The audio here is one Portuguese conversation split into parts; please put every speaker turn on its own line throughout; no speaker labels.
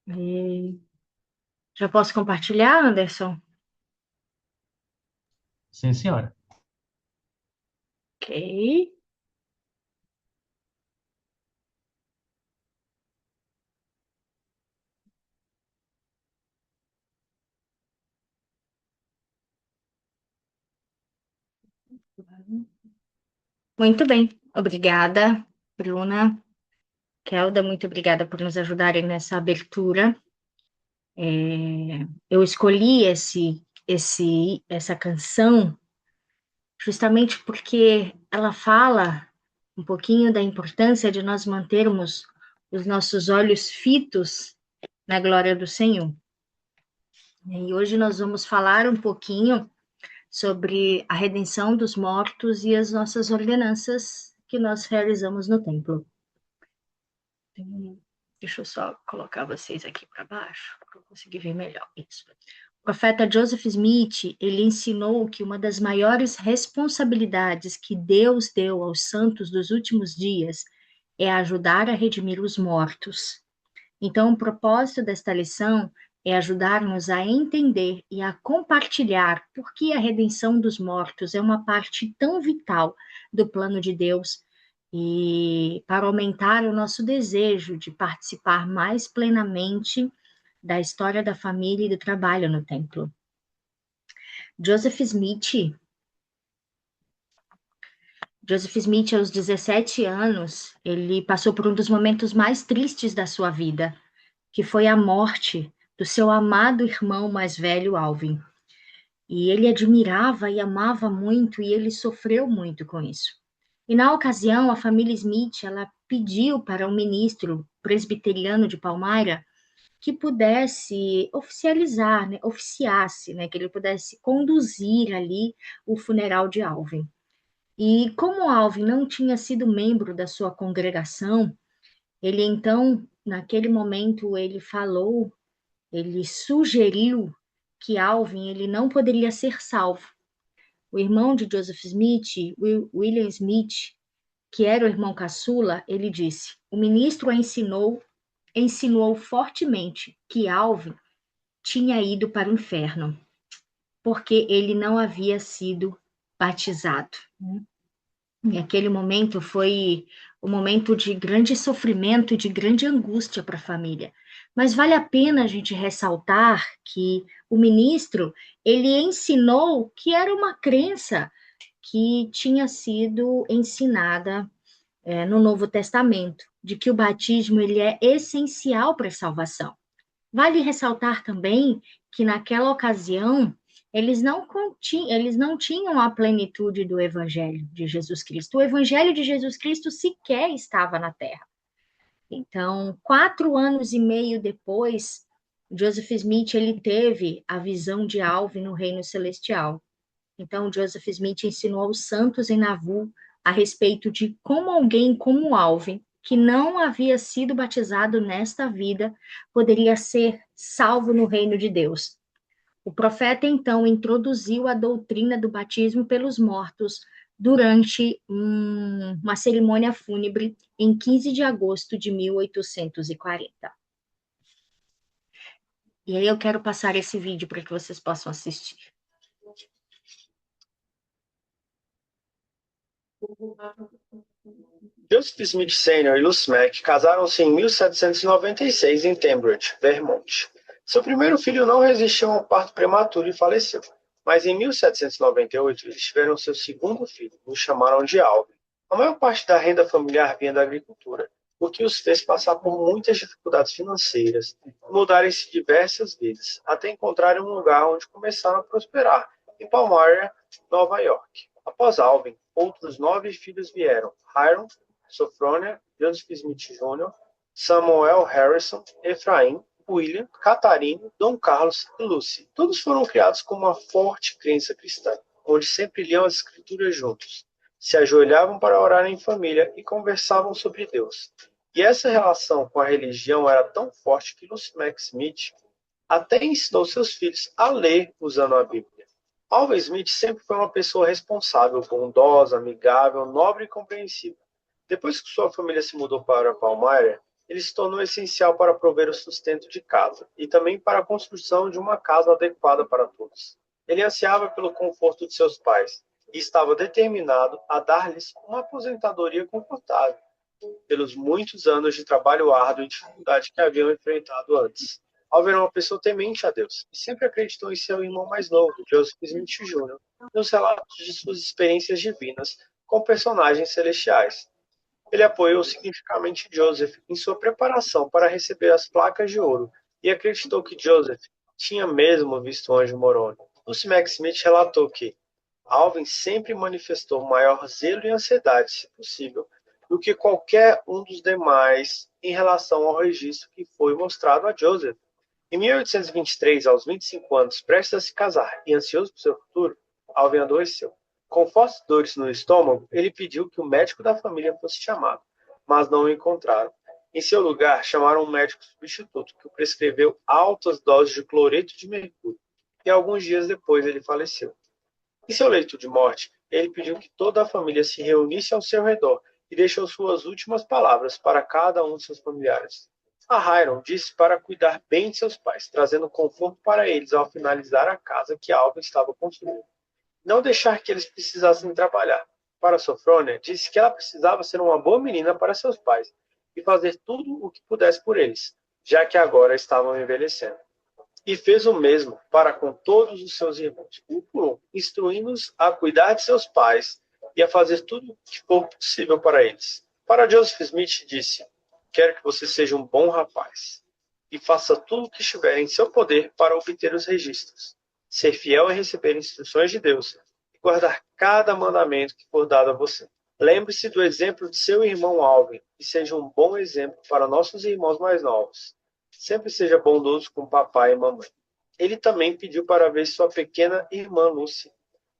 E já posso compartilhar, Anderson?
Sim, senhora.
Ok. Muito bem. Obrigada, Bruna. Kelda, muito obrigada por nos ajudarem nessa abertura. Eu escolhi essa canção justamente porque ela fala um pouquinho da importância de nós mantermos os nossos olhos fitos na glória do Senhor. E hoje nós vamos falar um pouquinho sobre a redenção dos mortos e as nossas ordenanças que nós realizamos no templo. Deixa eu só colocar vocês aqui para baixo, para eu conseguir ver melhor isso. O profeta Joseph Smith, ele ensinou que uma das maiores responsabilidades que Deus deu aos santos dos últimos dias é ajudar a redimir os mortos. Então, o propósito desta lição é ajudar-nos a entender e a compartilhar por que a redenção dos mortos é uma parte tão vital do plano de Deus e para aumentar o nosso desejo de participar mais plenamente da história da família e do trabalho no templo. Joseph Smith, Joseph Smith, aos 17 anos, ele passou por um dos momentos mais tristes da sua vida, que foi a morte do seu amado irmão mais velho, Alvin. E ele admirava e amava muito, e ele sofreu muito com isso. E na ocasião, a família Smith, ela pediu para o ministro presbiteriano de Palmyra que pudesse oficializar, né, oficiasse, né, que ele pudesse conduzir ali o funeral de Alvin. E como Alvin não tinha sido membro da sua congregação, ele então, naquele momento, ele falou, ele sugeriu que Alvin ele não poderia ser salvo. O irmão de Joseph Smith, William Smith, que era o irmão caçula, ele disse: o ministro insinuou fortemente que Alvin tinha ido para o inferno, porque ele não havia sido batizado. E aquele momento foi um momento de grande sofrimento e de grande angústia para a família. Mas vale a pena a gente ressaltar que o ministro, ele ensinou que era uma crença que tinha sido ensinada no Novo Testamento, de que o batismo ele é essencial para a salvação. Vale ressaltar também que naquela ocasião eles não tinham a plenitude do Evangelho de Jesus Cristo. O Evangelho de Jesus Cristo sequer estava na Terra. Então, 4 anos e meio depois, Joseph Smith ele teve a visão de Alvin no reino celestial. Então, Joseph Smith ensinou aos santos em Nauvoo a respeito de como alguém como Alvin, que não havia sido batizado nesta vida, poderia ser salvo no reino de Deus. O profeta, então, introduziu a doutrina do batismo pelos mortos durante uma cerimônia fúnebre em 15 de agosto de 1840. E aí eu quero passar esse vídeo para que vocês possam assistir.
Joseph Smith Sr. e Lucy Mack casaram-se em 1796 em Cambridge, Vermont. Seu primeiro filho não resistiu ao parto prematuro e faleceu. Mas em 1798 eles tiveram seu segundo filho, e o chamaram de Alvin. A maior parte da renda familiar vinha da agricultura, o que os fez passar por muitas dificuldades financeiras e mudarem-se diversas vezes, até encontrarem um lugar onde começaram a prosperar, em Palmyra, Nova York. Após Alvin, outros 9 filhos vieram: Hiram, Sophronia, Joseph Smith Jr., Samuel Harrison, Efraim, William, Catarina, Dom Carlos e Lucy. Todos foram criados com uma forte crença cristã, onde sempre liam as escrituras juntos, se ajoelhavam para orar em família e conversavam sobre Deus. E essa relação com a religião era tão forte que Lucy Mack Smith até ensinou seus filhos a ler usando a Bíblia. Alva Smith sempre foi uma pessoa responsável, bondosa, amigável, nobre e compreensiva. Depois que sua família se mudou para Palmyra, ele se tornou essencial para prover o sustento de casa e também para a construção de uma casa adequada para todos. Ele ansiava pelo conforto de seus pais e estava determinado a dar-lhes uma aposentadoria confortável, pelos muitos anos de trabalho árduo e dificuldade que haviam enfrentado antes. Alvin era uma pessoa temente a Deus e sempre acreditou em seu irmão mais novo, Joseph Smith Jr., nos relatos de suas experiências divinas com personagens celestiais. Ele apoiou significativamente Joseph em sua preparação para receber as placas de ouro e acreditou que Joseph tinha mesmo visto o anjo moroni. Lucy Mack Smith relatou que Alvin sempre manifestou maior zelo e ansiedade, se possível, do que qualquer um dos demais em relação ao registro que foi mostrado a Joseph. Em 1823, aos 25 anos, prestes a se casar e ansioso por seu futuro, Alvin adoeceu. Com fortes dores no estômago, ele pediu que o médico da família fosse chamado, mas não o encontraram. Em seu lugar, chamaram um médico substituto, que o prescreveu altas doses de cloreto de mercúrio, e alguns dias depois ele faleceu. Em seu leito de morte, ele pediu que toda a família se reunisse ao seu redor e deixou suas últimas palavras para cada um de seus familiares. A Hiram disse para cuidar bem de seus pais, trazendo conforto para eles ao finalizar a casa que Alvin estava construindo. Não deixar que eles precisassem trabalhar. Para Sofrônia, disse que ela precisava ser uma boa menina para seus pais e fazer tudo o que pudesse por eles, já que agora estavam envelhecendo. E fez o mesmo para com todos os seus irmãos, um por um, instruindo-os a cuidar de seus pais e a fazer tudo o que for possível para eles. Para Joseph Smith, disse: quero que você seja um bom rapaz e faça tudo o que estiver em seu poder para obter os registros, ser fiel em receber instruções de Deus e guardar cada mandamento que for dado a você. Lembre-se do exemplo de seu irmão Alvin e seja um bom exemplo para nossos irmãos mais novos. Sempre seja bondoso com papai e mamãe. Ele também pediu para ver sua pequena irmã Lucy,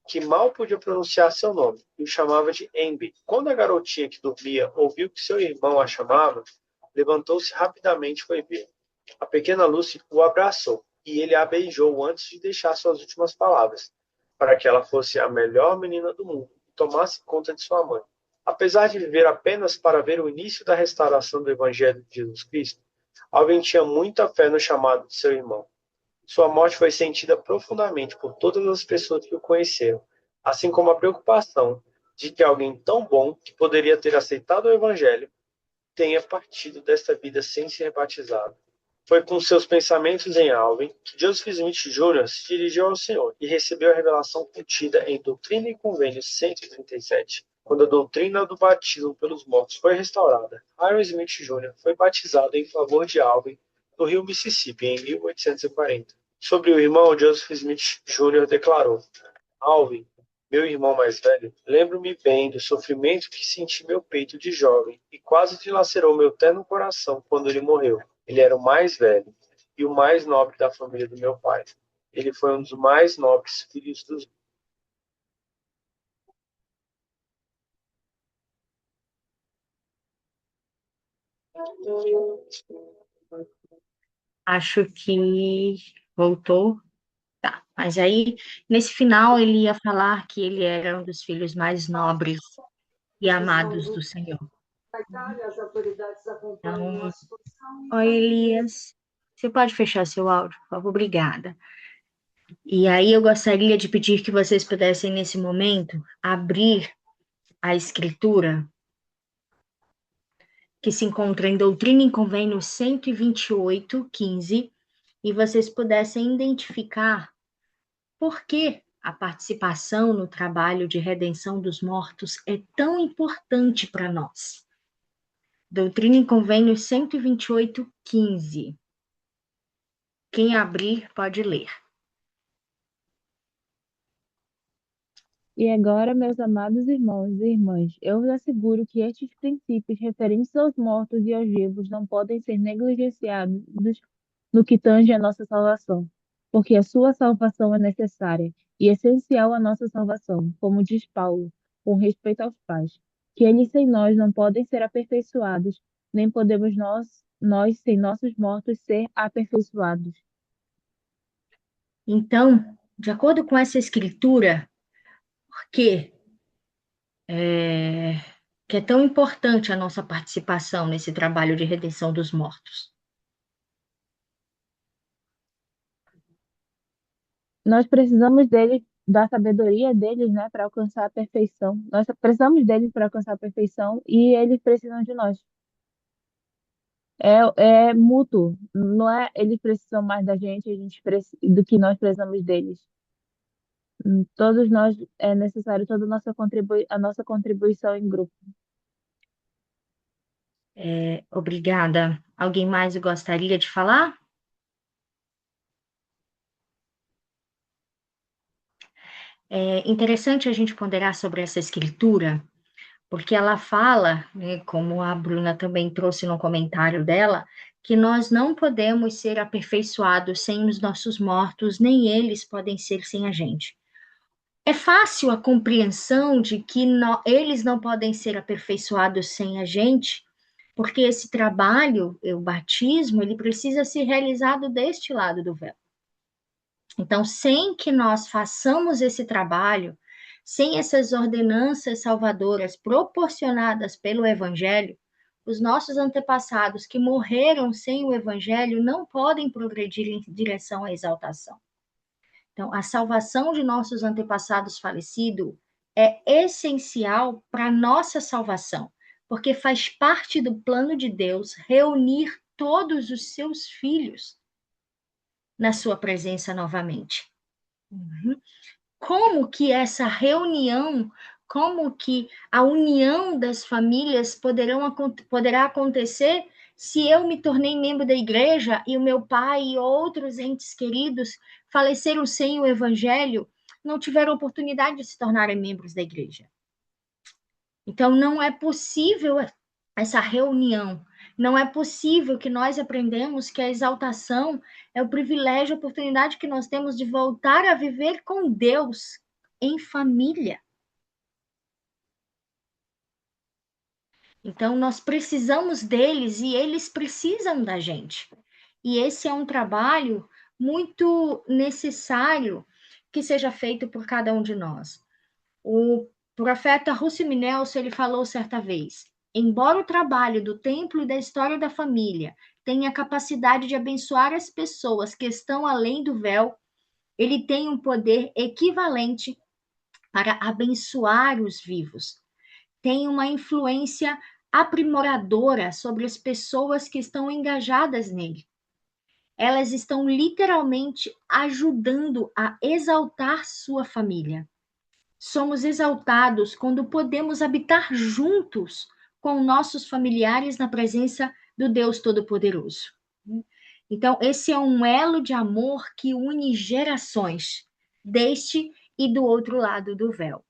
que mal podia pronunciar seu nome, e o chamava de Amby. Quando a garotinha que dormia ouviu que seu irmão a chamava, levantou-se rapidamente e foi ver. A pequena Lucy o abraçou, e ele a beijou antes de deixar suas últimas palavras, para que ela fosse a melhor menina do mundo e tomasse conta de sua mãe. Apesar de viver apenas para ver o início da restauração do Evangelho de Jesus Cristo, Alvin tinha muita fé no chamado de seu irmão. Sua morte foi sentida profundamente por todas as pessoas que o conheceram, assim como a preocupação de que alguém tão bom, que poderia ter aceitado o Evangelho, tenha partido desta vida sem ser batizado. Foi com seus pensamentos em Alvin que Joseph Smith Jr. se dirigiu ao Senhor e recebeu a revelação contida em Doutrina e Convênios 137. Quando a doutrina do batismo pelos mortos foi restaurada, Hiram Smith Jr. foi batizado em favor de Alvin no rio Mississippi em 1840. Sobre o irmão, Joseph Smith Jr. declarou: Alvin, meu irmão mais velho, lembro-me bem do sofrimento que senti em meu peito de jovem e quase dilacerou meu terno coração quando ele morreu. Ele era o mais velho e o mais nobre da família do meu pai. Ele foi um dos mais nobres filhos dos.
Acho que voltou. Tá. Mas aí, nesse final, ele ia falar que ele era um dos filhos mais nobres e amados do Senhor. Então, ó Elias, você pode fechar seu áudio, por favor? Obrigada. E aí eu gostaria de pedir que vocês pudessem, nesse momento, abrir a escritura que se encontra em Doutrina e Convênios 128:15, e vocês pudessem identificar por que a participação no trabalho de redenção dos mortos é tão importante para nós. Doutrina e Convênios 128:15. Quem abrir pode ler.
E agora, meus amados irmãos e irmãs, eu vos asseguro que estes princípios referentes aos mortos e aos vivos não podem ser negligenciados no que tange à nossa salvação, porque a sua salvação é necessária e essencial à nossa salvação, como diz Paulo, com respeito aos pais, que eles sem nós não podem ser aperfeiçoados, nem podemos nós sem nossos mortos ser aperfeiçoados.
Então, de acordo com essa escritura, por que que é tão importante a nossa participação nesse trabalho de redenção dos mortos?
Nós precisamos deles, da sabedoria deles, né, para alcançar a perfeição. Nós precisamos deles para alcançar a perfeição e eles precisam de nós. É mútuo, não é eles precisam mais da gente, do que nós precisamos deles. Todos nós é necessário toda a nossa contribuição em grupo.
Obrigada. Alguém mais gostaria de falar? É interessante a gente ponderar sobre essa escritura, porque ela fala, né, como a Bruna também trouxe no comentário dela, que nós não podemos ser aperfeiçoados sem os nossos mortos, nem eles podem ser sem a gente. É fácil a compreensão de que eles não podem ser aperfeiçoados sem a gente, porque esse trabalho, o batismo, ele precisa ser realizado deste lado do véu. Então, sem que nós façamos esse trabalho, sem essas ordenanças salvadoras proporcionadas pelo Evangelho, os nossos antepassados que morreram sem o Evangelho não podem progredir em direção à exaltação. Então, a salvação de nossos antepassados falecidos é essencial para a nossa salvação, porque faz parte do plano de Deus reunir todos os seus filhos na sua presença novamente. Como que essa reunião, como que a união das famílias poderá acontecer se eu me tornei membro da igreja e o meu pai e outros entes queridos faleceram sem o evangelho, não tiveram oportunidade de se tornarem membros da igreja? Então, não é possível essa reunião. Não é possível que nós aprendamos que a exaltação é o privilégio, a oportunidade que nós temos de voltar a viver com Deus em família. Então, nós precisamos deles e eles precisam da gente. E esse é um trabalho muito necessário que seja feito por cada um de nós. O profeta Russell Nelson, ele falou certa vez: embora o trabalho do templo e da história da família tenha a capacidade de abençoar as pessoas que estão além do véu, ele tem um poder equivalente para abençoar os vivos. Tem uma influência aprimoradora sobre as pessoas que estão engajadas nele. Elas estão literalmente ajudando a exaltar sua família. Somos exaltados quando podemos habitar juntos com nossos familiares na presença do Deus Todo-Poderoso. Então, esse é um elo de amor que une gerações, deste e do outro lado do véu.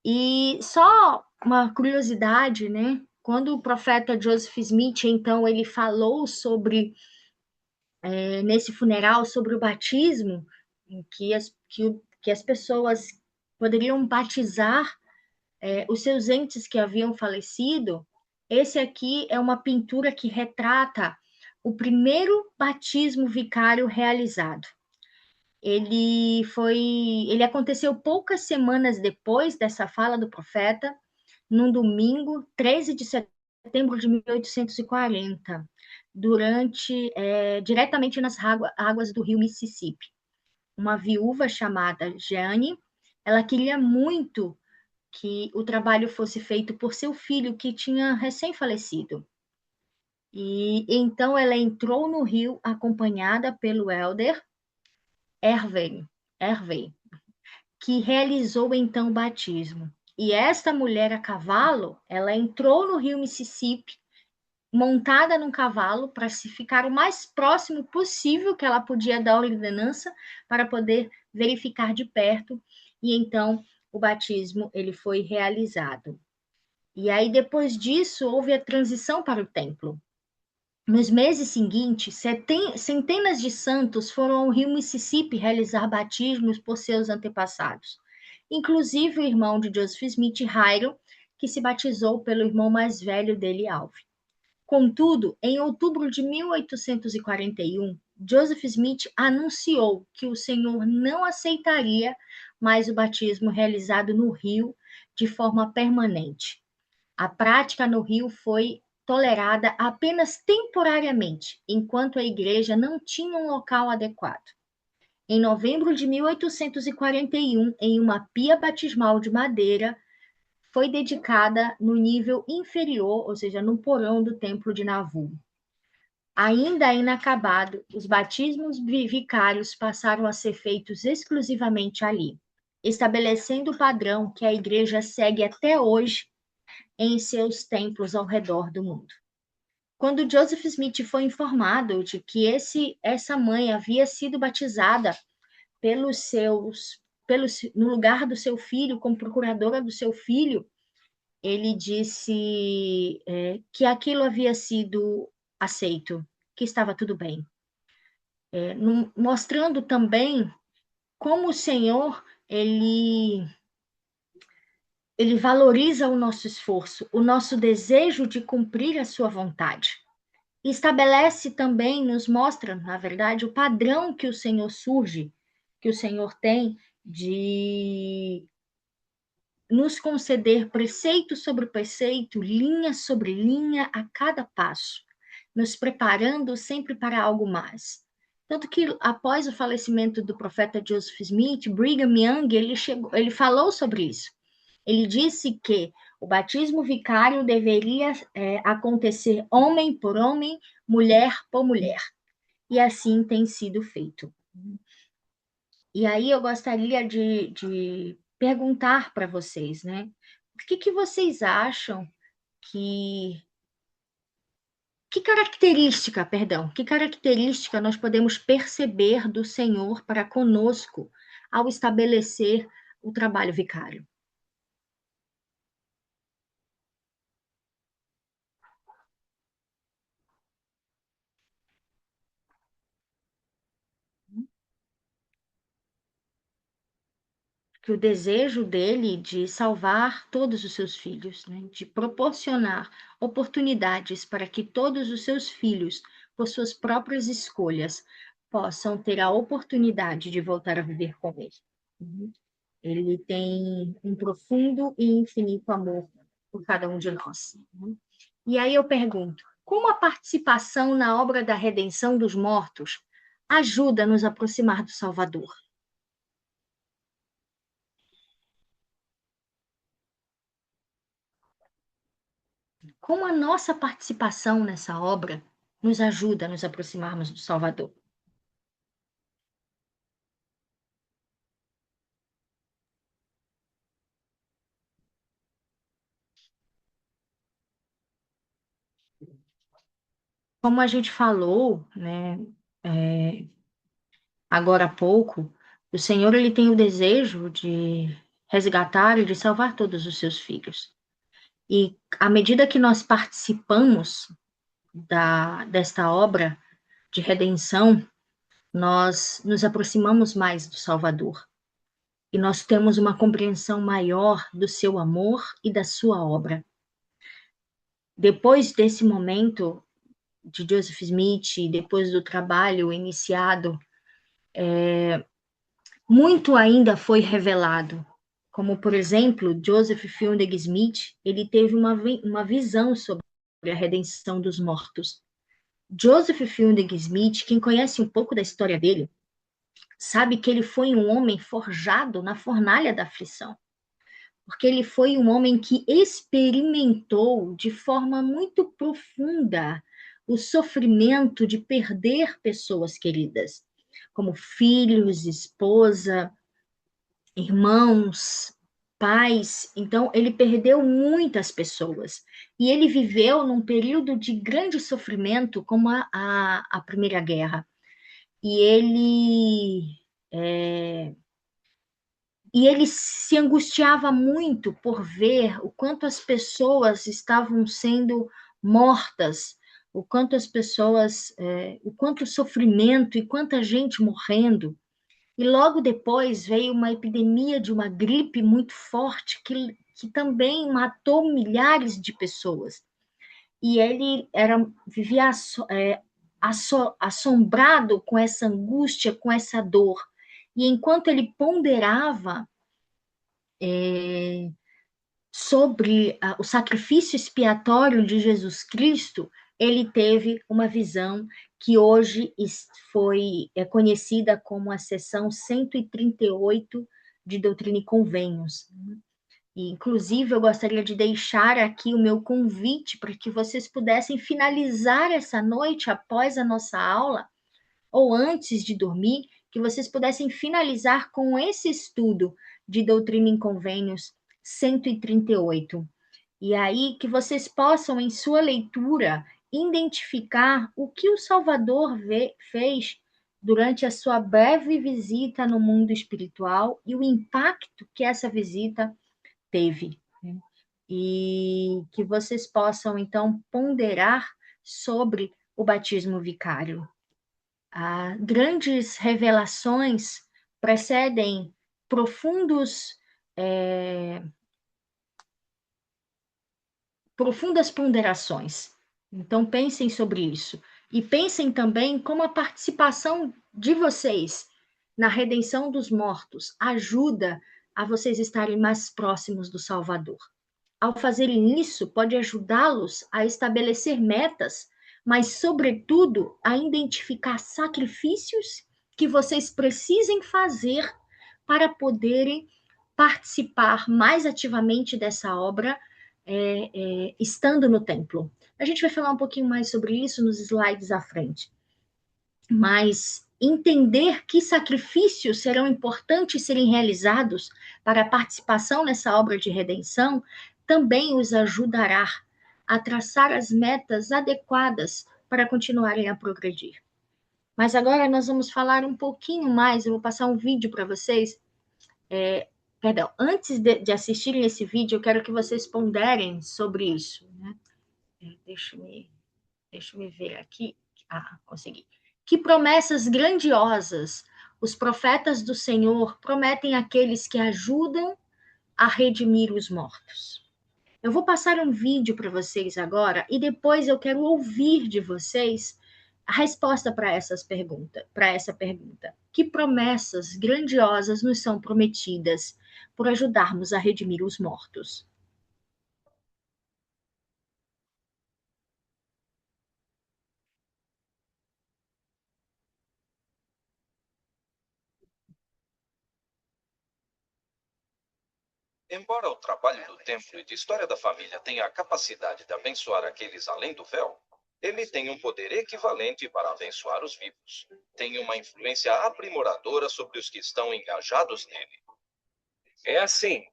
E só uma curiosidade, né? Quando o profeta Joseph Smith, então, ele falou sobre, nesse funeral, sobre o batismo, em que as pessoas poderiam batizar os seus entes que haviam falecido, esse aqui é uma pintura que retrata o primeiro batismo vicário realizado. Ele aconteceu poucas semanas depois dessa fala do profeta, num domingo, 13 de setembro de 1840, diretamente nas águas do rio Mississippi. Uma viúva chamada Jeanne, ela queria muito que o trabalho fosse feito por seu filho, que tinha recém-falecido. E então ela entrou no rio acompanhada pelo elder Hervey, que realizou então o batismo. E esta mulher a cavalo, ela entrou no rio Mississippi, montada num cavalo, para se ficar o mais próximo possível que ela podia da ordenança, para poder verificar de perto. E então o batismo ele foi realizado. E aí depois disso houve a transição para o templo. Nos meses seguintes, centenas de santos foram ao rio Mississippi realizar batismos por seus antepassados, inclusive o irmão de Joseph Smith, Hiram, que se batizou pelo irmão mais velho dele, Alvin. Contudo, em outubro de 1841, Joseph Smith anunciou que o Senhor não aceitaria mais o batismo realizado no rio de forma permanente. A prática no Rio foi tolerada apenas temporariamente, enquanto a igreja não tinha um local adequado. Em novembro de 1841, em uma pia batismal de madeira, foi dedicada no nível inferior, ou seja, no porão do templo de Nauvoo. Ainda inacabado, os batismos vicários passaram a ser feitos exclusivamente ali, estabelecendo o padrão que a igreja segue até hoje em seus templos ao redor do mundo. Quando Joseph Smith foi informado de que essa mãe havia sido batizada no lugar do seu filho, como procuradora do seu filho, ele disse que aquilo havia sido aceito, que estava tudo bem. Mostrando também como o Senhor, ele valoriza o nosso esforço, o nosso desejo de cumprir a sua vontade. E estabelece também, nos mostra, na verdade, o padrão que o Senhor que o Senhor tem de nos conceder preceito sobre preceito, linha sobre linha a cada passo, nos preparando sempre para algo mais. Tanto que, após o falecimento do profeta Joseph Smith, Brigham Young, ele falou sobre isso. Ele disse que o batismo vicário deveria acontecer homem por homem, mulher por mulher. E assim tem sido feito. E aí eu gostaria de perguntar para vocês, né? O que vocês acham que característica nós podemos perceber do Senhor para conosco ao estabelecer o trabalho vicário? Que o desejo dele de salvar todos os seus filhos, né? De proporcionar oportunidades para que todos os seus filhos, por suas próprias escolhas, possam ter a oportunidade de voltar a viver com ele. Ele tem um profundo e infinito amor por cada um de nós. E aí eu pergunto, como a participação na obra da redenção dos mortos ajuda a nos aproximar do Salvador? Como a nossa participação nessa obra nos ajuda a nos aproximarmos do Salvador? Como a gente falou, né, agora há pouco, o Senhor ele tem o desejo de resgatar e de salvar todos os seus filhos. E à medida que nós participamos desta obra de redenção, nós nos aproximamos mais do Salvador. E nós temos uma compreensão maior do seu amor e da sua obra. Depois desse momento de Joseph Smith, depois do trabalho iniciado, muito ainda foi revelado. Como, por exemplo, Joseph Fielding Smith, ele teve uma visão sobre a redenção dos mortos. Joseph Fielding Smith, quem conhece um pouco da história dele, sabe que ele foi um homem forjado na fornalha da aflição. Porque ele foi um homem que experimentou de forma muito profunda o sofrimento de perder pessoas queridas, como filhos, esposa, irmãos, pais. Então, ele perdeu muitas pessoas. E ele viveu num período de grande sofrimento, como a Primeira Guerra. E ele se angustiava muito por ver o quanto as pessoas estavam sendo mortas, o quanto as pessoas, o quanto sofrimento e quanta gente morrendo. E logo depois veio uma epidemia de uma gripe muito forte que também matou milhares de pessoas. E ele vivia assombrado com essa angústia, com essa dor. E enquanto ele ponderava sobre o sacrifício expiatório de Jesus Cristo, ele teve uma visão que hoje é conhecida como a seção 138 de Doutrina e Convênios. E, inclusive, eu gostaria de deixar aqui o meu convite para que vocês pudessem finalizar essa noite, após a nossa aula, ou antes de dormir, que vocês pudessem finalizar com esse estudo de Doutrina e Convênios 138. E aí que vocês possam, em sua leitura, identificar o que o Salvador fez durante a sua breve visita no mundo espiritual e o impacto que essa visita teve. Né? E que vocês possam, então, ponderar sobre o batismo vicário. Grandes revelações precedem profundas ponderações. Então, pensem sobre isso. E pensem também como a participação de vocês na redenção dos mortos ajuda a vocês estarem mais próximos do Salvador. Ao fazerem isso, pode ajudá-los a estabelecer metas, mas, sobretudo, a identificar sacrifícios que vocês precisem fazer para poderem participar mais ativamente dessa obra, estando no templo. A gente vai falar um pouquinho mais sobre isso nos slides à frente. Mas entender que sacrifícios serão importantes serem realizados para a participação nessa obra de redenção também os ajudará a traçar as metas adequadas para continuarem a progredir. Mas agora nós vamos falar um pouquinho mais, eu vou passar um vídeo para vocês. Perdão, antes de assistirem esse vídeo, eu quero que vocês ponderem sobre isso. Né? Deixa eu me ver aqui. Consegui. Que promessas grandiosas os profetas do Senhor prometem àqueles que ajudam a redimir os mortos. Eu vou passar um vídeo para vocês agora e depois eu quero ouvir de vocês a resposta para essa pergunta. Que promessas grandiosas nos são prometidas por ajudarmos a redimir os mortos?
Embora o trabalho do templo e de história da família tenha a capacidade de abençoar aqueles além do véu, ele tem um poder equivalente para abençoar os vivos. Tem uma influência aprimoradora sobre os que estão engajados nele.
É assim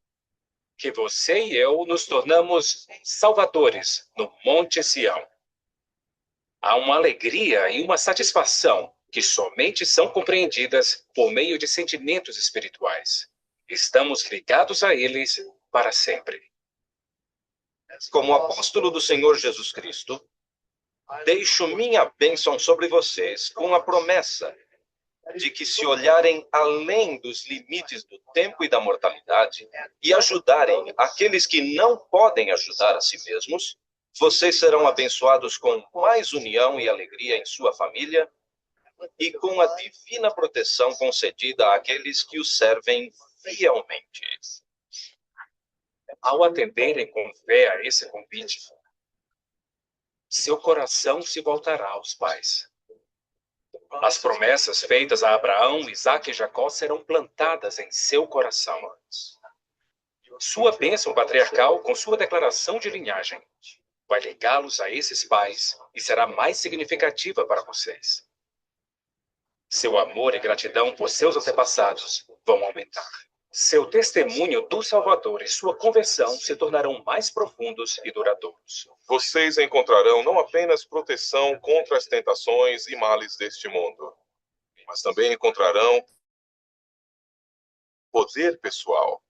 que você e eu nos tornamos salvadores no Monte Sião. Há uma alegria e uma satisfação que somente são compreendidas por meio de sentimentos espirituais. Estamos ligados a eles para sempre.
Como apóstolo do Senhor Jesus Cristo, deixo minha bênção sobre vocês com a promessa de que, se olharem além dos limites do tempo e da mortalidade e ajudarem aqueles que não podem ajudar a si mesmos, vocês serão abençoados com mais união e alegria em sua família e com a divina proteção concedida àqueles que o servem fielmente.
Ao atenderem com fé a esse convite, seu coração se voltará aos pais. As promessas feitas a Abraão, Isaque e Jacó serão plantadas em seu coração. Sua bênção patriarcal, com sua declaração de linhagem, vai ligá-los a esses pais e será mais significativa para vocês. Seu amor e gratidão por seus antepassados vão aumentar. Seu testemunho do Salvador e sua conversão se tornarão mais profundos e duradouros.
Vocês encontrarão não apenas proteção contra as tentações e males deste mundo, mas também encontrarão poder pessoal,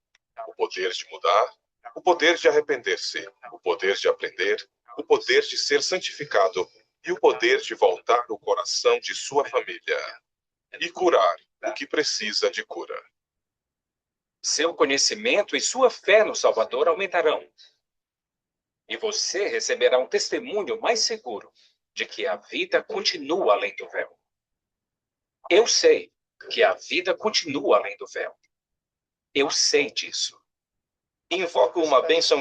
o poder de mudar, o poder de arrepender-se, o poder de aprender, o poder de ser santificado e o poder de voltar o coração de sua família e curar o que precisa de cura.
Seu conhecimento e sua fé no Salvador aumentarão. E você receberá um testemunho mais seguro de que a vida continua além do véu. Eu sei que a vida continua além do véu. Eu sei disso.
Invoco uma bênção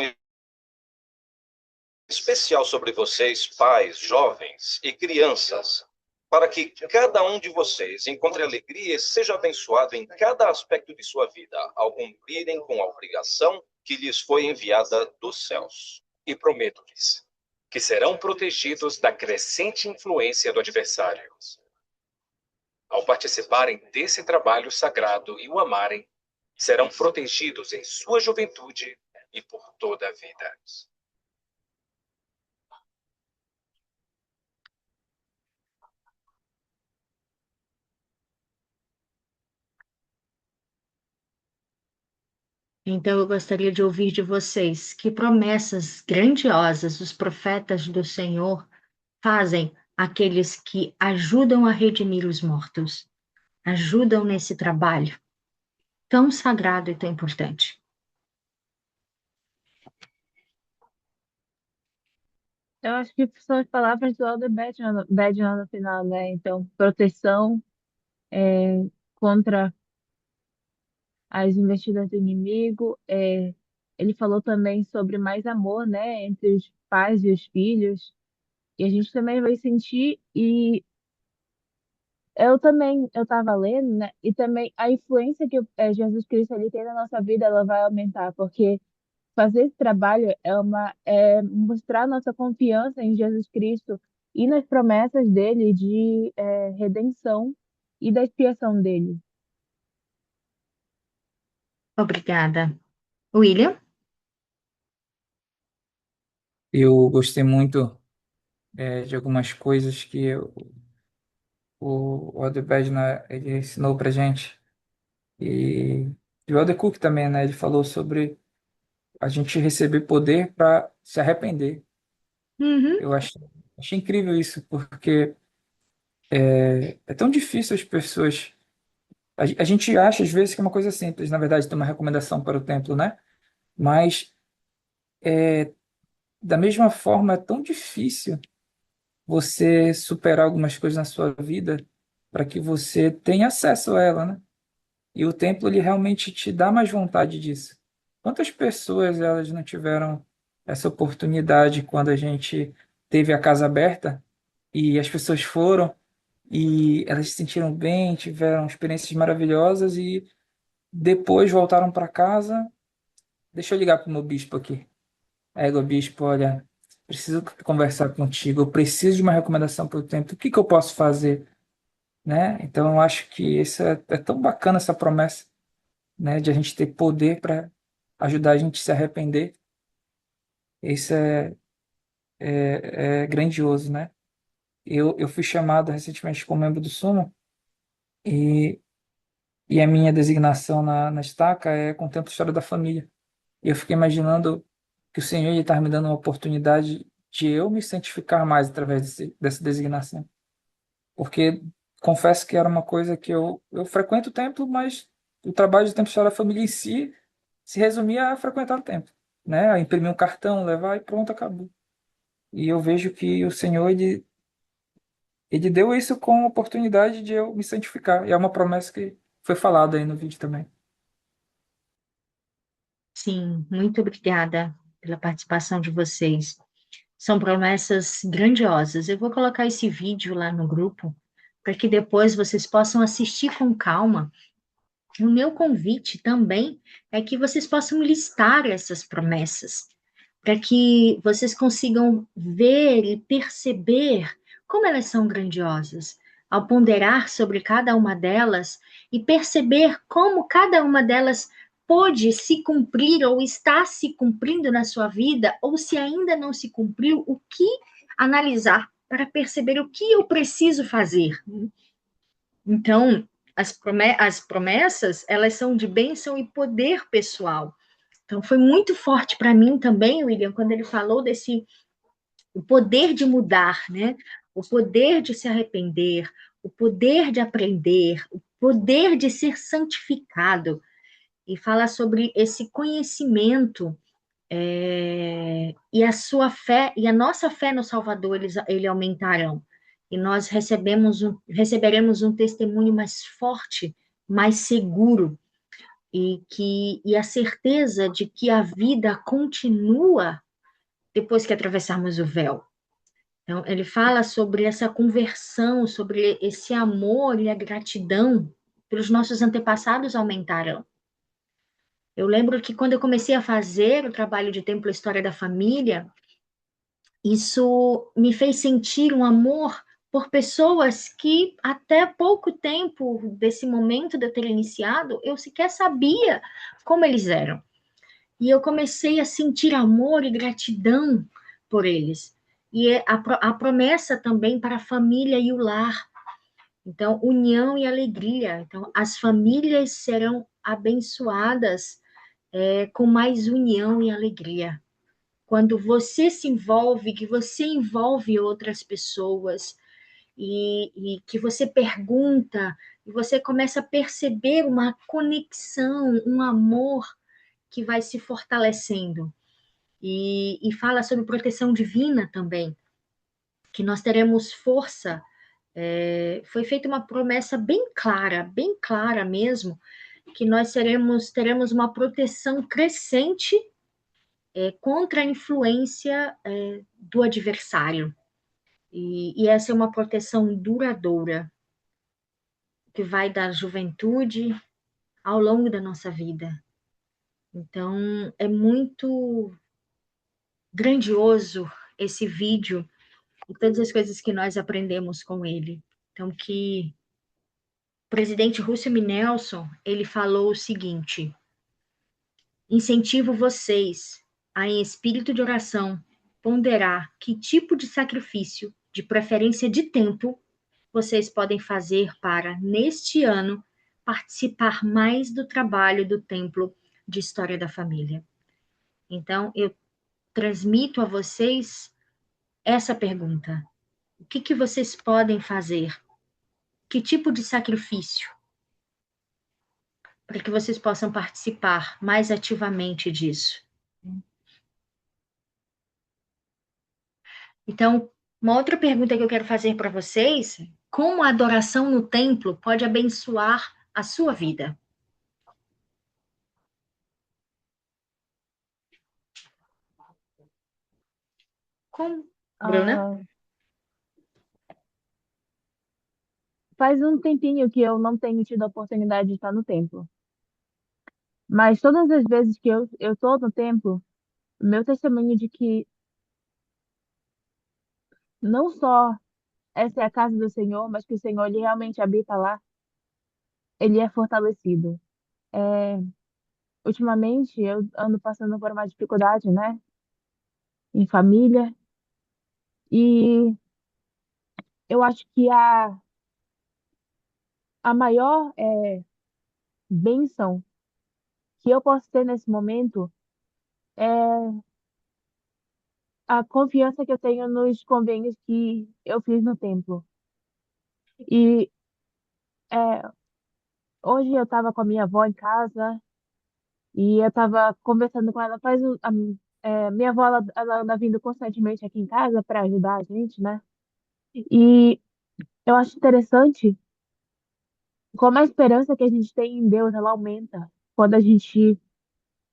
especial sobre vocês, pais, jovens e crianças, para que cada um de vocês encontre alegria e seja abençoado em cada aspecto de sua vida, ao cumprirem com a obrigação que lhes foi enviada dos céus.
E prometo-lhes que serão protegidos da crescente influência do adversário. Ao participarem desse trabalho sagrado e o amarem, serão protegidos em sua juventude e por toda a vida.
Então, eu gostaria de ouvir de vocês que promessas grandiosas os profetas do Senhor fazem àqueles que ajudam a redimir os mortos, ajudam nesse trabalho tão sagrado e tão importante.
Eu acho que são as palavras do Elder Bednar no final, né? Então, proteção contra as investidas do inimigo. Ele falou também sobre mais amor, né? Entre os pais e os filhos. E a gente também vai sentir, e eu estava lendo, né? E também a influência que Jesus Cristo ele tem na nossa vida, ela vai aumentar, porque fazer esse trabalho é mostrar nossa confiança em Jesus Cristo e nas promessas dele de redenção e da expiação dele.
Obrigada. William?
Eu gostei muito de algumas coisas que o Elder Bednar, ele ensinou pra gente. E o Elder Cook também, né? Ele falou sobre a gente receber poder para se arrepender.
Uhum.
Eu achei incrível isso, porque é tão difícil as pessoas. A gente acha, às vezes, que é uma coisa simples, na verdade, ter uma recomendação para o templo, né? Mas, da mesma forma, é tão difícil você superar algumas coisas na sua vida para que você tenha acesso a ela, né? E o templo, ele realmente te dá mais vontade disso. Quantas pessoas elas não tiveram essa oportunidade quando a gente teve a casa aberta e as pessoas foram e elas se sentiram bem, tiveram experiências maravilhosas e depois voltaram para casa. Deixa eu ligar para o meu bispo aqui. Bispo, olha, preciso conversar contigo, eu preciso de uma recomendação para o templo. O que que eu posso fazer? Né? Então, eu acho que é tão bacana essa promessa, né, de a gente ter poder para ajudar a gente a se arrepender. Isso é grandioso, né? Eu fui chamado recentemente como membro do Sumo e, e a minha designação na estaca é Contemplo a História da Família. E eu fiquei imaginando que o Senhor está me dando uma oportunidade de eu me santificar mais através dessa designação. Porque confesso que era uma coisa que eu frequento o templo, mas o trabalho de Templo História da Família em si se resumia a frequentar o templo, né? A imprimir um cartão, levar e pronto, acabou. E eu vejo que o Senhor, ele deu isso com a oportunidade de eu me santificar. E é uma promessa que foi falada aí no vídeo também.
Sim, muito obrigada pela participação de vocês. São promessas grandiosas. Eu vou colocar esse vídeo lá no grupo para que depois vocês possam assistir com calma. O meu convite também é que vocês possam listar essas promessas, para que vocês consigam ver e perceber como elas são grandiosas, ao ponderar sobre cada uma delas e perceber como cada uma delas pode se cumprir ou está se cumprindo na sua vida, ou se ainda não se cumpriu, o que analisar para perceber o que eu preciso fazer. Então, as promessas, elas são de bênção e poder pessoal. Então, foi muito forte para mim também, William, quando ele falou desse o poder de mudar, né? O poder de se arrepender, o poder de aprender, o poder de ser santificado. E fala sobre esse conhecimento e a sua fé e a nossa fé no Salvador, ele aumentarão. E nós receberemos um testemunho mais forte, mais seguro. e a certeza de que a vida continua depois que atravessarmos o véu. Então, ele fala sobre essa conversão, sobre esse amor e a gratidão pelos nossos antepassados aumentaram. Eu lembro que quando eu comecei a fazer o trabalho de Templo História da Família, isso me fez sentir um amor por pessoas que até pouco tempo desse momento de eu ter iniciado, eu sequer sabia como eles eram. E eu comecei a sentir amor e gratidão por eles. E a promessa também para a família e o lar. Então, união e alegria. Então, as famílias serão abençoadas com mais união e alegria. Quando você se envolve, que você envolve outras pessoas e que você pergunta, e você começa a perceber uma conexão, um amor que vai se fortalecendo. E fala sobre proteção divina também, que nós teremos força. Foi feita uma promessa bem clara mesmo, que nós teremos uma proteção crescente contra a influência do adversário. E essa é uma proteção duradoura, que vai da juventude ao longo da nossa vida. Então, é muito grandioso esse vídeo e todas as coisas que nós aprendemos com ele. Então, que o presidente Russell M. Nelson, ele falou o seguinte: incentivo vocês a, em espírito de oração, ponderar que tipo de sacrifício, de preferência de tempo, vocês podem fazer para, neste ano, participar mais do trabalho do Templo de História da Família. Então, eu transmito a vocês essa pergunta: o que vocês podem fazer? Que tipo de sacrifício? Para que vocês possam participar mais ativamente disso. Então, uma outra pergunta que eu quero fazer para vocês: como a adoração no templo pode abençoar a sua vida? Como, Bruna?
Ah, faz um tempinho que eu não tenho tido a oportunidade de estar no templo. Mas todas as vezes que eu estou no templo, meu testemunho de que não só essa é a casa do Senhor, mas que o Senhor ele realmente habita lá, ele é fortalecido. É, ultimamente eu ando passando por uma dificuldade, né, em família, e eu acho que a maior bênção que eu posso ter nesse momento é a confiança que eu tenho nos convênios que eu fiz no templo. E é, hoje eu estava com a minha avó em casa e eu estava conversando com ela. Minha avó ela anda vindo constantemente aqui em casa para ajudar a gente, né? E eu acho interessante como a esperança que a gente tem em Deus ela aumenta quando a gente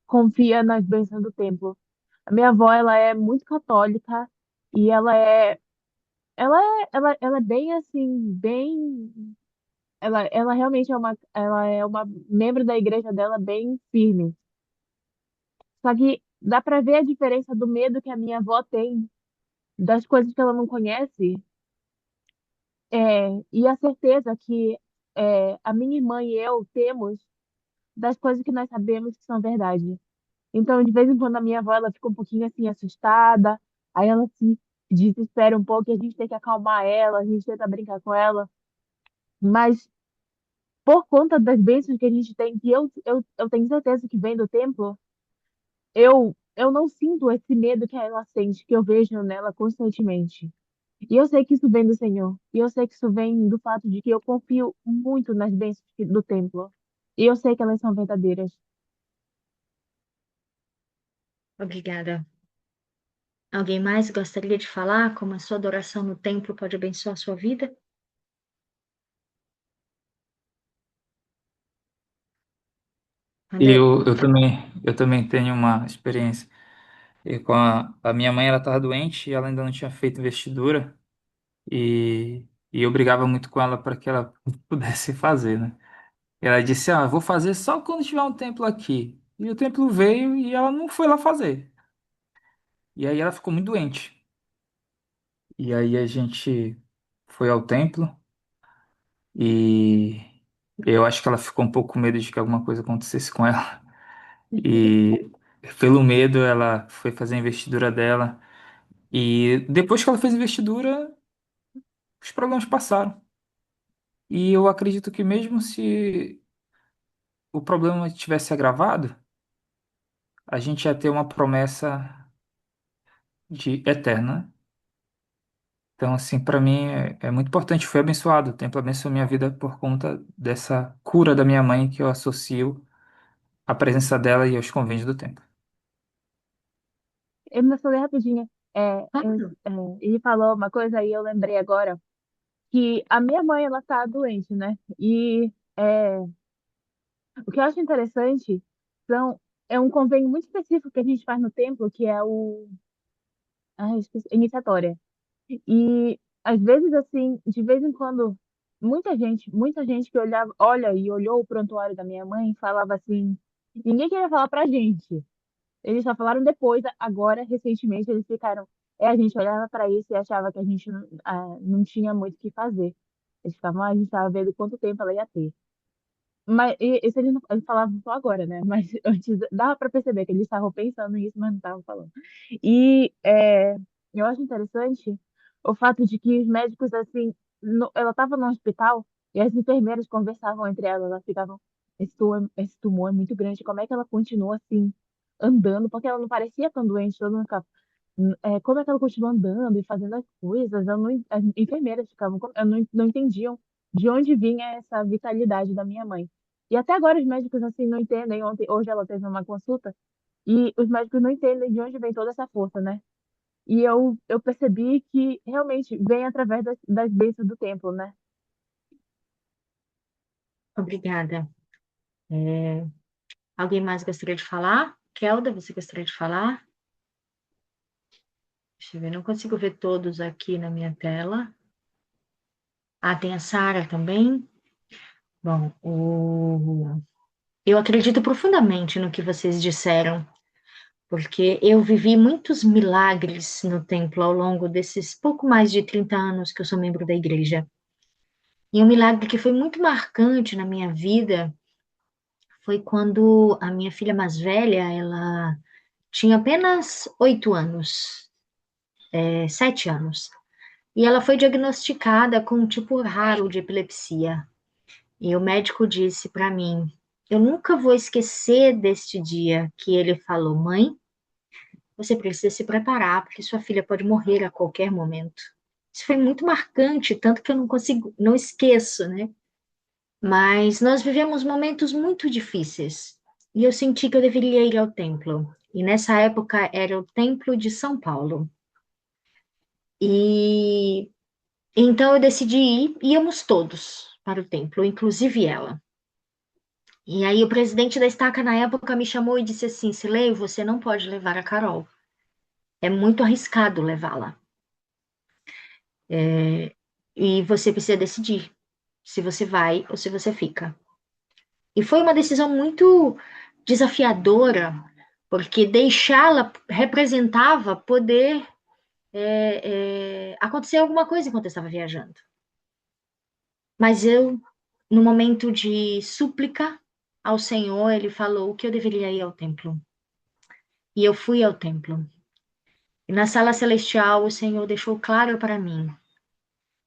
confia nas bênçãos do templo. A minha avó ela é muito católica e ela é bem assim, bem. Ela realmente ela é uma membro da igreja dela bem firme. Só que dá pra ver a diferença do medo que a minha avó tem das coisas que ela não conhece, e a certeza que a minha irmã e eu temos das coisas que nós sabemos que são verdade. Então, de vez em quando a minha avó ela fica um pouquinho assim assustada, aí ela se desespera um pouco e a gente tem que acalmar ela, a gente tenta brincar com ela, mas por conta das bênçãos que a gente tem, que eu tenho certeza que vem do templo, eu não sinto esse medo que ela sente, que eu vejo nela constantemente. E eu sei que isso vem do Senhor. E eu sei que isso vem do fato de que eu confio muito nas bênçãos do templo. E eu sei que elas são verdadeiras.
Obrigada. Alguém mais gostaria de falar como a sua adoração no templo pode abençoar a sua vida? André,
Eu também tenho uma experiência. E com a minha mãe, ela estava doente e ela ainda não tinha feito investidura. E eu brigava muito com ela para que ela pudesse fazer, né? Ela disse, ah, vou fazer só quando tiver um templo aqui. E o templo veio e ela não foi lá fazer. E aí ela ficou muito doente. E aí a gente foi ao templo e eu acho que ela ficou um pouco com medo de que alguma coisa acontecesse com ela. E pelo medo ela foi fazer a investidura dela. E depois que ela fez a investidura, os problemas passaram. E eu acredito que mesmo se o problema tivesse agravado, a gente ia ter uma promessa de eterna. Então, assim, para mim é muito importante. Fui abençoado. O templo abençoou minha vida por conta dessa cura da minha mãe que eu associo à presença dela e aos convívios do templo.
Eu me falei rapidinho.
claro.
Ele falou uma coisa aí, eu lembrei agora que a minha mãe, ela tá doente, né? E o que eu acho interessante são, é um convênio muito específico que a gente faz no templo, que é iniciatória. E às vezes, assim, de vez em quando, muita gente que olha e olhou o prontuário da minha mãe falava assim, ninguém queria falar pra gente. Eles só falaram depois, agora, recentemente, eles ficaram. A gente olhava para isso e achava que a gente não tinha muito o que fazer. Eles ficavam, a gente estava vendo quanto tempo ela ia ter. Mas isso eles falavam só agora, né? Mas antes dava para perceber que eles estavam pensando nisso, mas não estavam falando. E eu acho interessante o fato de que os médicos, assim, ela estava no hospital e as enfermeiras conversavam entre elas, elas ficavam, esse tumor é muito grande, como é que ela continua assim, andando? Porque ela não parecia tão doente, todo mundo ficava, como é que ela continua andando e fazendo as coisas? As enfermeiras ficavam, não entendiam de onde vinha essa vitalidade da minha mãe. E até agora os médicos assim não entendem. Hoje ela teve uma consulta e os médicos não entendem de onde vem toda essa força, né? E eu percebi que realmente vem através das bênçãos do templo, né?
Obrigada. Alguém mais gostaria de falar? Kelda, você gostaria de falar? Deixa eu ver, não consigo ver todos aqui na minha tela. Ah, tem a Sara também. Bom, eu acredito profundamente no que vocês disseram, porque eu vivi muitos milagres no templo ao longo desses pouco mais de 30 anos que eu sou membro da igreja. E um milagre que foi muito marcante na minha vida foi quando a minha filha mais velha, ela tinha apenas 8 anos, 7 anos. E ela foi diagnosticada com um tipo raro de epilepsia. E o médico disse para mim: eu nunca vou esquecer deste dia que ele falou, mãe, você precisa se preparar, porque sua filha pode morrer a qualquer momento. Isso foi muito marcante, tanto que eu não consigo, não esqueço, né? Mas nós vivemos momentos muito difíceis. E eu senti que eu deveria ir ao templo. E nessa época era o Templo de São Paulo. E então eu decidi ir, íamos todos para o templo, inclusive ela. E aí o presidente da estaca na época me chamou e disse assim: Silei, você não pode levar a Carol. É muito arriscado levá-la. E você precisa decidir se você vai ou se você fica. E foi uma decisão muito desafiadora, porque deixá-la representava poder acontecer alguma coisa enquanto eu estava viajando. Mas eu, no momento de súplica ao Senhor, ele falou que eu deveria ir ao templo. E eu fui ao templo. E na sala celestial, o Senhor deixou claro para mim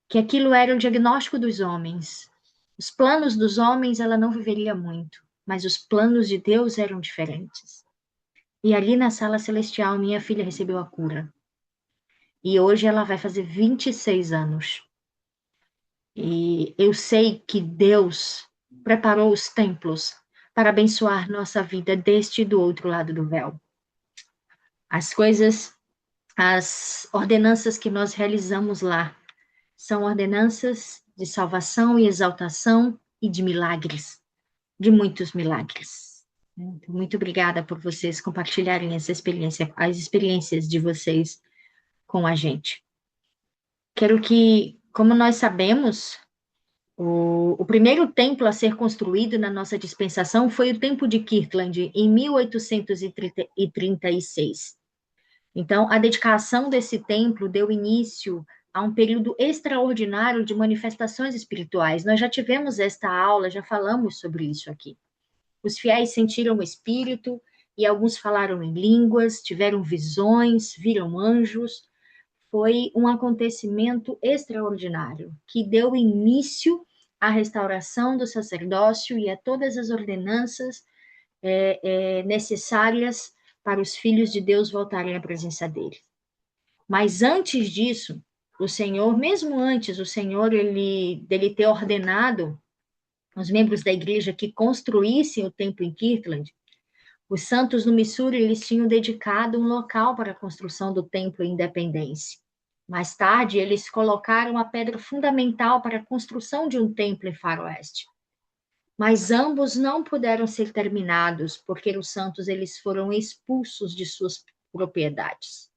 que aquilo era o diagnóstico dos homens. Os planos dos homens ela não viveria muito, mas os planos de Deus eram diferentes. E ali na sala celestial, minha filha recebeu a cura. E hoje ela vai fazer 26 anos. E eu sei que Deus preparou os templos para abençoar nossa vida deste e do outro lado do véu. As coisas, as ordenanças que nós realizamos lá são ordenanças de salvação e exaltação e de milagres, de muitos milagres. Então, muito obrigada por vocês compartilharem essa experiência, as experiências de vocês com a gente. Quero que, como nós sabemos, o primeiro templo a ser construído na nossa dispensação foi o Templo de Kirtland, em 1836. Então, a dedicação desse templo deu início a um período extraordinário de manifestações espirituais. Nós já tivemos esta aula, já falamos sobre isso aqui. Os fiéis sentiram o Espírito e alguns falaram em línguas, tiveram visões, viram anjos. Foi um acontecimento extraordinário que deu início à restauração do sacerdócio e a todas as ordenanças necessárias para os filhos de Deus voltarem à presença dele. Mas antes disso, o Senhor, mesmo antes, o Senhor, dele ter ordenado os membros da igreja que construíssem o templo em Kirtland, os santos no Missouri, eles tinham dedicado um local para a construção do templo em Independência. Mais tarde, eles colocaram a pedra fundamental para a construção de um templo em Faroeste. Mas ambos não puderam ser terminados, porque os santos eles foram expulsos de suas propriedades.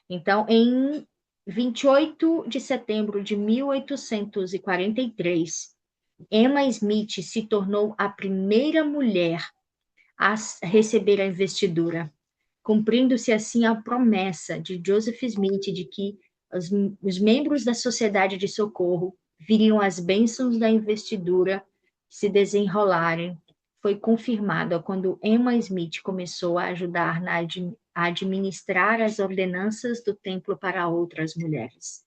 Então, em 28 de setembro de 1843, Emma Smith se tornou a primeira mulher a receber a investidura, cumprindo-se assim a promessa de Joseph Smith de que os membros da Sociedade de Socorro viriam as bênçãos da investidura se desenrolarem. Foi confirmado quando Emma Smith começou a ajudar a administrar as ordenanças do templo para outras mulheres.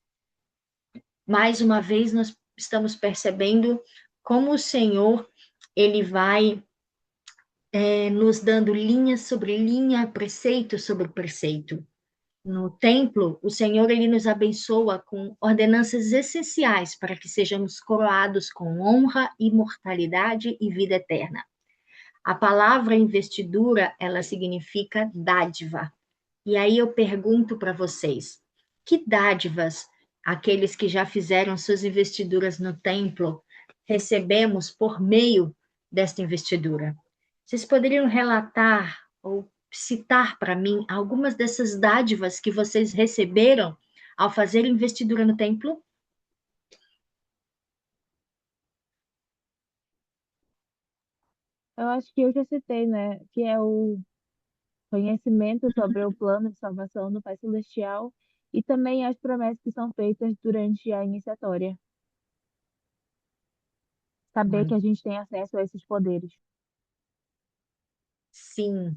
Mais uma vez, nós estamos percebendo como o Senhor, ele vai nos dando linha sobre linha, preceito sobre preceito. No templo, o Senhor, ele nos abençoa com ordenanças essenciais para que sejamos coroados com honra, imortalidade e vida eterna. A palavra investidura, ela significa dádiva. E aí eu pergunto para vocês, que dádivas aqueles que já fizeram suas investiduras no templo recebemos por meio desta investidura? Vocês poderiam relatar ou citar para mim algumas dessas dádivas que vocês receberam ao fazer investidura no templo?
Eu acho que eu já citei, né? Que é o conhecimento sobre o plano de salvação do Pai Celestial e também as promessas que são feitas durante a iniciatória. Saber que a gente tem acesso a esses poderes.
Sim.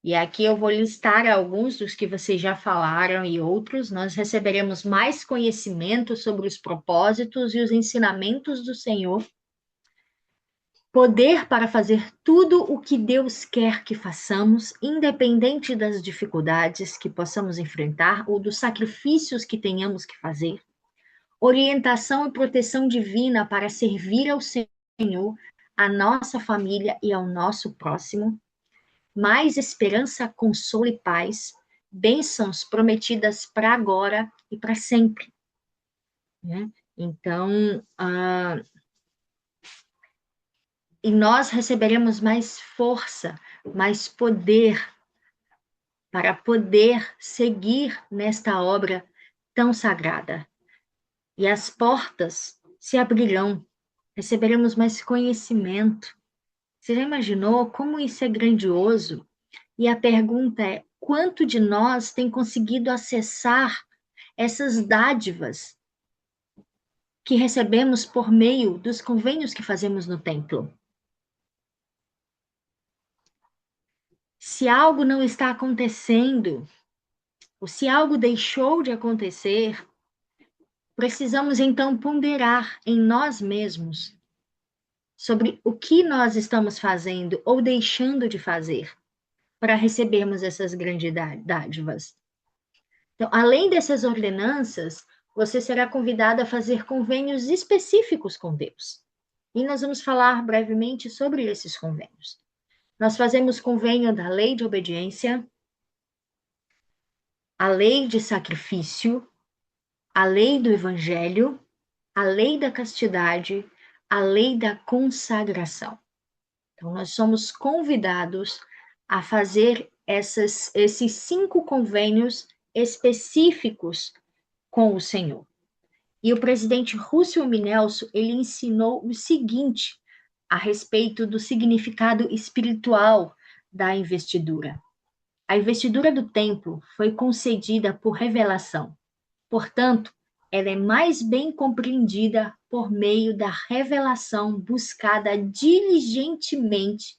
E aqui eu vou listar alguns dos que vocês já falaram e outros. Nós receberemos mais conhecimento sobre os propósitos e os ensinamentos do Senhor. Poder para fazer tudo o que Deus quer que façamos, independente das dificuldades que possamos enfrentar ou dos sacrifícios que tenhamos que fazer. Orientação e proteção divina para servir ao Senhor, à nossa família e ao nosso próximo. Mais esperança, consolo e paz. Bênçãos prometidas para agora e para sempre. Né? Então, e nós receberemos mais força, mais poder para poder seguir nesta obra tão sagrada. E as portas se abrirão, receberemos mais conhecimento. Você já imaginou como isso é grandioso? E a pergunta é: quanto de nós tem conseguido acessar essas dádivas que recebemos por meio dos convênios que fazemos no templo? Se algo não está acontecendo, ou se algo deixou de acontecer, precisamos então ponderar em nós mesmos sobre o que nós estamos fazendo ou deixando de fazer para recebermos essas grandes dádivas. Então, além dessas ordenanças, você será convidado a fazer convênios específicos com Deus. E nós vamos falar brevemente sobre esses convênios. Nós fazemos convênio da lei de obediência, a lei de sacrifício, a lei do evangelho, a lei da castidade, a lei da consagração. Então, nós somos convidados a fazer esses 5 convênios específicos com o Senhor. E o presidente Russell M. Nelson, ele ensinou o seguinte a respeito do significado espiritual da investidura. A investidura do templo foi concedida por revelação. Portanto, ela é mais bem compreendida por meio da revelação buscada diligentemente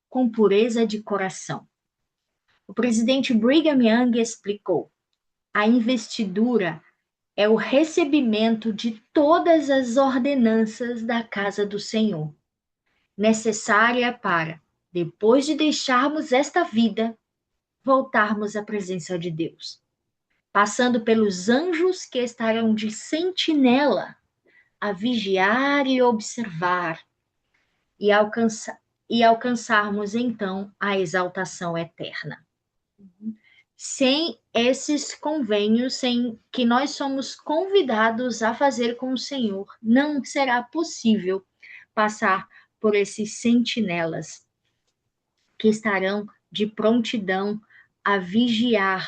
com pureza de coração. O presidente Brigham Young explicou: a investidura é o recebimento de todas as ordenanças da casa do Senhor, necessária para, depois de deixarmos esta vida, voltarmos à presença de Deus, passando pelos anjos que estarão de sentinela a vigiar e observar e alcançarmos então a exaltação eterna. Sem esses convênios, sem que nós somos convidados a fazer com o Senhor, não será possível passar por esses sentinelas que estarão de prontidão a vigiar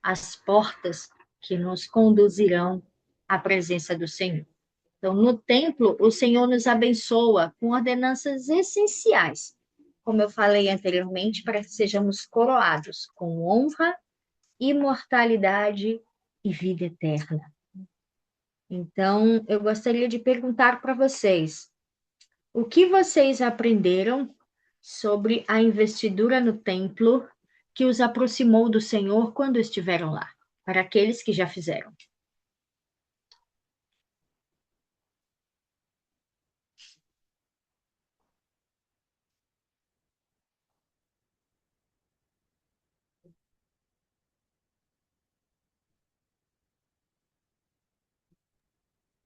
as portas que nos conduzirão à presença do Senhor. Então, no templo, o Senhor nos abençoa com ordenanças essenciais, como eu falei anteriormente, para que sejamos coroados com honra, imortalidade e vida eterna. Então, eu gostaria de perguntar para vocês: o que vocês aprenderam sobre a investidura no templo que os aproximou do Senhor quando estiveram lá? Para aqueles que já fizeram.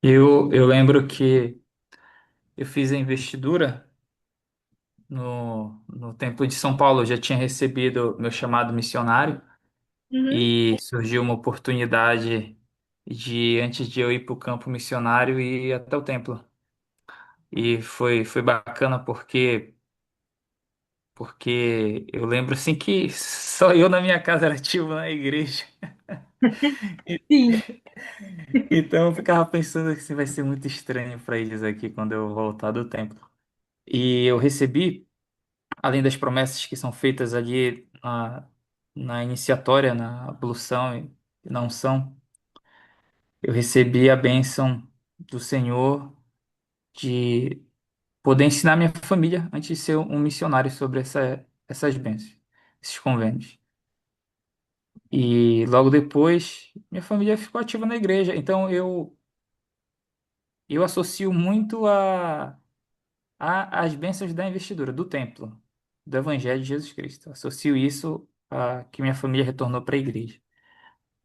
Eu lembro que eu fiz a investidura no Templo de São Paulo. Eu já tinha recebido meu chamado missionário
Uhum.
e surgiu uma oportunidade de, antes de eu ir para o campo missionário, ir até o templo. E foi bacana porque eu lembro assim que só eu na minha casa era ativo na igreja.
Sim.
Então eu ficava pensando que assim, vai ser muito estranho para eles aqui quando eu voltar do templo. E eu recebi, além das promessas que são feitas ali na iniciatória, na ablução e na unção, eu recebi a bênção do Senhor de poder ensinar minha família antes de ser um missionário sobre essas bênçãos, esses convênios. E logo depois, minha família ficou ativa na igreja. Então eu associo muito as bênçãos da investidura, do templo, do Evangelho de Jesus Cristo. Associo isso a que minha família retornou para a igreja.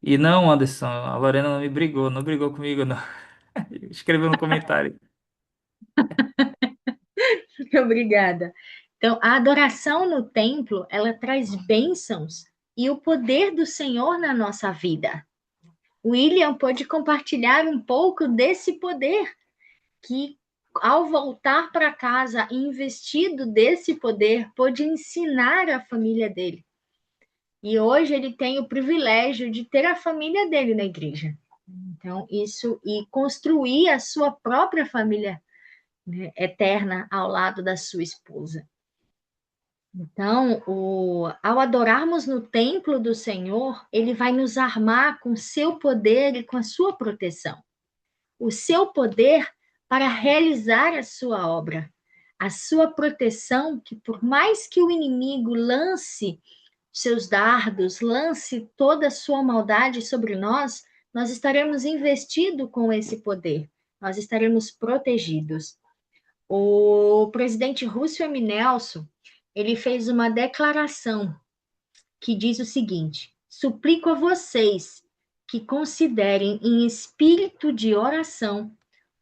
E não, Anderson, a Lorena não me brigou, não brigou comigo, não. Escreveu no comentário.
Obrigada. Então, a adoração no templo, ela traz bênçãos e o poder do Senhor na nossa vida. William pode compartilhar um pouco desse poder que, ao voltar para casa, investido desse poder, pôde ensinar a família dele. E hoje ele tem o privilégio de ter a família dele na igreja. Então, isso, e construir a sua própria família, né, eterna ao lado da sua esposa. Então, ao adorarmos no templo do Senhor, ele vai nos armar com seu poder e com a sua proteção. O seu poder para realizar a sua obra. A sua proteção, que por mais que o inimigo lance seus dardos, lance toda a sua maldade sobre nós, nós estaremos investidos com esse poder. Nós estaremos protegidos. O presidente Russell M. Nelson, ele fez uma declaração que diz o seguinte: suplico a vocês que considerem em espírito de oração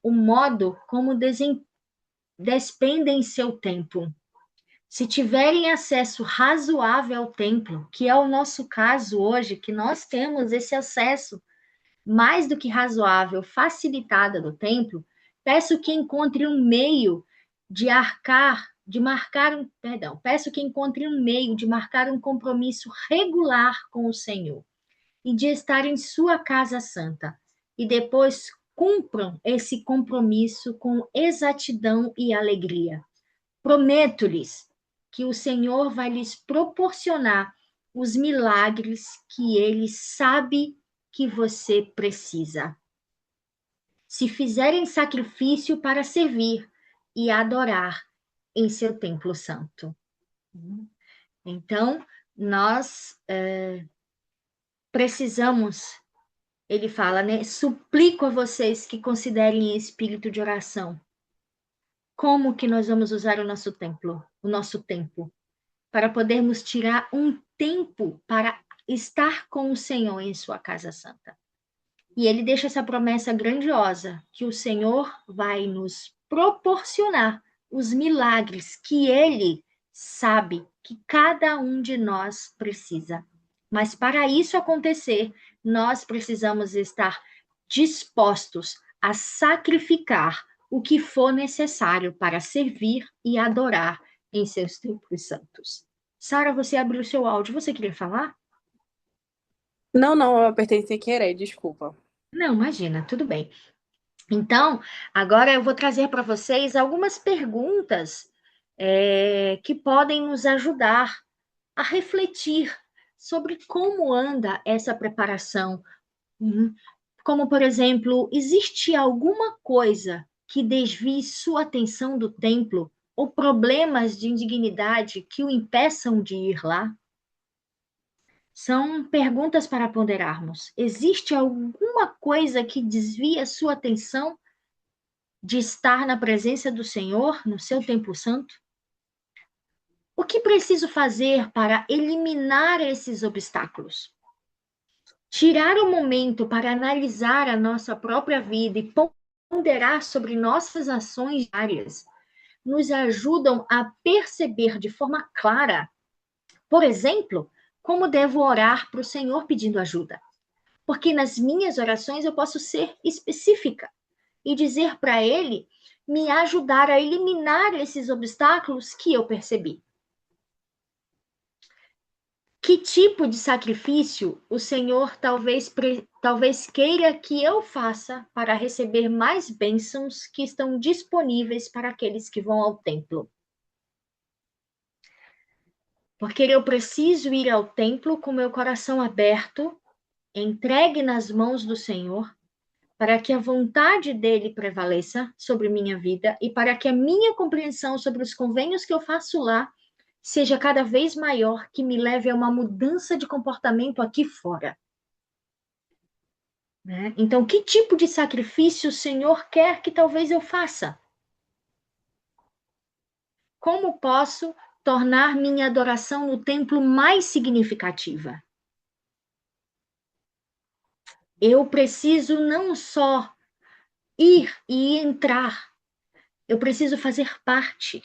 o modo como despendem seu tempo. Se tiverem acesso razoável ao templo, que é o nosso caso hoje, que nós temos esse acesso mais do que razoável, facilitada do templo, peço que encontre um meio de arcar peço que encontrem um meio de marcar um compromisso regular com o Senhor e de estar em sua casa santa. E depois cumpram esse compromisso com exatidão e alegria. Prometo-lhes que o Senhor vai lhes proporcionar os milagres que ele sabe que você precisa. Se fizerem sacrifício para servir e adorar em seu templo santo. Então, nós precisamos, ele fala, né? Suplico a vocês que considerem espírito de oração. Como que nós vamos usar o nosso tempo, para podermos tirar um tempo para estar com o Senhor em sua casa santa. E ele deixa essa promessa grandiosa, que o Senhor vai nos proporcionar os milagres que ele sabe que cada um de nós precisa. Mas para isso acontecer, nós precisamos estar dispostos a sacrificar o que for necessário para servir e adorar em seus templos santos. Sara, você abriu o seu áudio, você queria falar?
Não, eu apertei sem querer, desculpa.
Não, imagina, tudo bem. Então, agora eu vou trazer para vocês algumas perguntas que podem nos ajudar a refletir sobre como anda essa preparação. Como, por exemplo, existe alguma coisa que desvie sua atenção do templo ou problemas de indignidade que o impeçam de ir lá? São perguntas para ponderarmos. Existe alguma coisa que desvia sua atenção de estar na presença do Senhor, no seu templo santo? O que preciso fazer para eliminar esses obstáculos? Tirar o momento para analisar a nossa própria vida e ponderar sobre nossas ações diárias nos ajudam a perceber de forma clara, por exemplo, como devo orar para o Senhor pedindo ajuda. Porque nas minhas orações eu posso ser específica e dizer para Ele me ajudar a eliminar esses obstáculos que eu percebi. Que tipo de sacrifício o Senhor talvez queira que eu faça para receber mais bênçãos que estão disponíveis para aqueles que vão ao templo? Porque eu preciso ir ao templo com meu coração aberto, entregue nas mãos do Senhor, para que a vontade dele prevaleça sobre minha vida e para que a minha compreensão sobre os convênios que eu faço lá seja cada vez maior, que me leve a uma mudança de comportamento aqui fora. Né? Então, que tipo de sacrifício o Senhor quer que talvez eu faça? Como posso tornar minha adoração no templo mais significativa? Eu preciso não só ir e entrar, eu preciso fazer parte.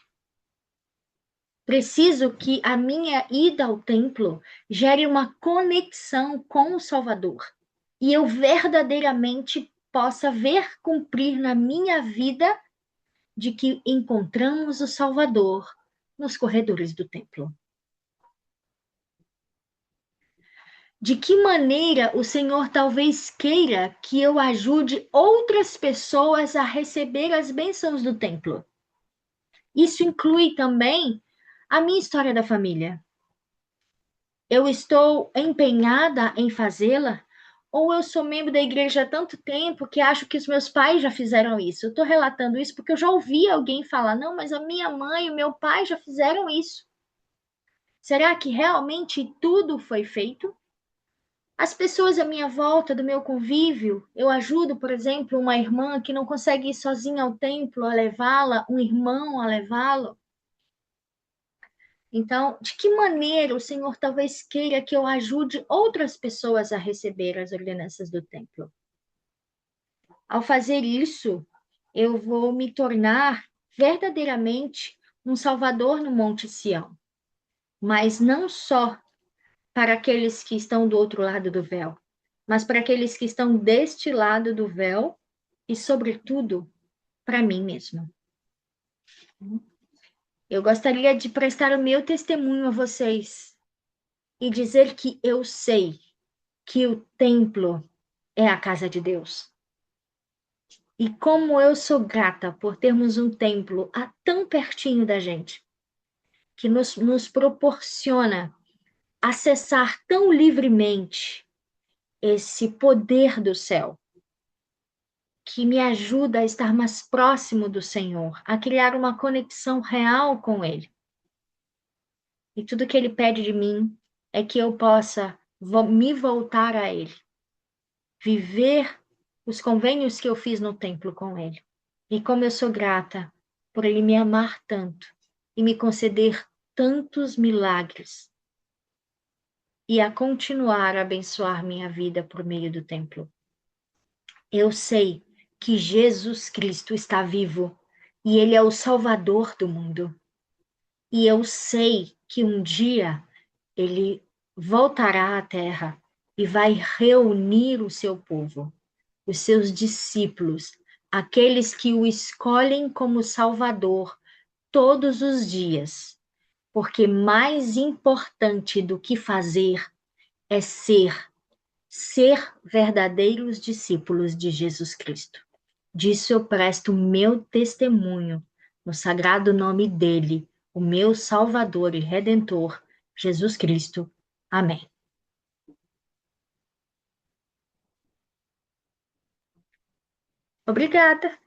Preciso que a minha ida ao templo gere uma conexão com o Salvador e eu verdadeiramente possa ver cumprir na minha vida de que encontramos o Salvador nos corredores do templo. De que maneira o Senhor talvez queira que eu ajude outras pessoas a receber as bênçãos do templo? Isso inclui também a minha história da família. Eu estou empenhada em fazê-la? Ou eu sou membro da igreja há tanto tempo que acho que os meus pais já fizeram isso? Eu estou relatando isso porque eu já ouvi alguém falar, não, mas a minha mãe e o meu pai já fizeram isso. Será que realmente tudo foi feito? As pessoas à minha volta, do meu convívio, eu ajudo, por exemplo, uma irmã que não consegue ir sozinha ao templo a levá-la, um irmão a levá-lo. Então, de que maneira o Senhor talvez queira que eu ajude outras pessoas a receber as ordenanças do templo? Ao fazer isso, eu vou me tornar verdadeiramente um salvador no Monte Sião, mas não só para aqueles que estão do outro lado do véu, mas para aqueles que estão deste lado do véu e, sobretudo, para mim mesmo. Eu gostaria de prestar o meu testemunho a vocês e dizer que eu sei que o templo é a casa de Deus. E como eu sou grata por termos um templo tão pertinho da gente, que nos proporciona acessar tão livremente esse poder do céu, que me ajuda a estar mais próximo do Senhor, a criar uma conexão real com Ele. E tudo que Ele pede de mim é que eu possa me voltar a Ele, viver os convênios que eu fiz no templo com Ele. E como eu sou grata por Ele me amar tanto e me conceder tantos milagres e a continuar a abençoar minha vida por meio do templo. Eu sei que Jesus Cristo está vivo e Ele é o Salvador do mundo. E eu sei que um dia Ele voltará à terra e vai reunir o seu povo, os seus discípulos, aqueles que o escolhem como Salvador todos os dias, porque mais importante do que fazer é ser verdadeiros discípulos de Jesus Cristo. Disso eu presto meu testemunho no sagrado nome dele, o meu Salvador e Redentor, Jesus Cristo. Amém. Obrigada.